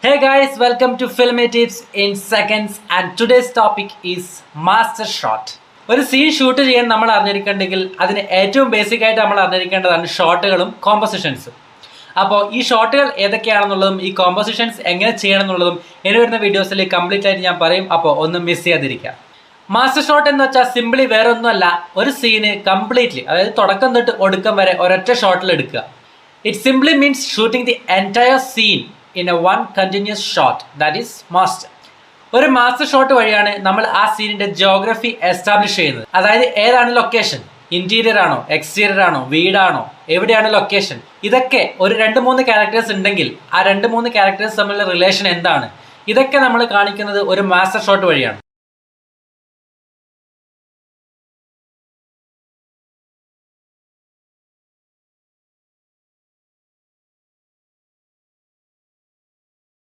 Hey guys, welcome to Filmy Tips in Seconds and today's topic is Master Shot. ഒരു scene shoot ചെയ്യാൻ നമ്മൾ അറിഞ്ഞിരിക്കേണ്ടെങ്കിൽ അതിന് ഏറ്റവും basic ആയിട്ട് നമ്മൾ അറിഞ്ഞിരിക്കേണ്ടതാണ് ഷോട്ടുകളും കോമ്പോസിഷൻസും. അപ്പോൾ ഈ ഷോട്ടുകൾ ഏതൊക്കെയാണെന്നുള്ളതും ഈ കോമ്പോസിഷൻസ് എങ്ങനെ ചെയ്യണം എന്നുള്ളതും ഇനി വരുന്ന വീഡിയോസിൽ കംപ്ലീറ്റ് ആയിട്ട് ഞാൻ പറയും. അപ്പോൾ ഒന്നും മിസ് ചെയ്യാതിരിക്കുക. മാസ്റ്റർ ഷോട്ട് എന്ന് വെച്ചാൽ സിംപ്ലി വേറെ ഒന്നുമല്ല, ഒരു സീന് കംപ്ലീറ്റ്ലി, അതായത് തുടക്കം തൊട്ട് ഒടുക്കം വരെ ഒരൊറ്റ ഷോട്ടിൽ എടുക്കുക. It simply means shooting the entire scene in a one continuous shot, that is master. ഒരു മാസ്റ്റർ ഷോട്ട് വഴിയാണ് നമ്മൾ ആ സീനിന്റെ ജിയോഗ്രഫി എസ്റ്റാബ്ലിഷ് ചെയ്യുന്നത്. അതായത് ഏതാണ് ലൊക്കേഷൻ, ഇന്റീരിയർ ആണോ, എക്സ്റ്റീരിയർ ആണോ, വീടാണോ, എവിടെയാണ് ലൊക്കേഷൻ, ഇതൊക്കെ ഒരു 2-3 ക്യാരക്ടേഴ്സ് ഉണ്ടെങ്കിൽ ആ 2-3 ക്യാരക്ടേഴ്സ് തമ്മിലുള്ള റിലേഷൻ എന്താണ്, ഇതൊക്കെ നമ്മൾ കാണിക്കുന്നത് ഒരു മാസ്റ്റർ ഷോട്ട് വഴിയാണ്.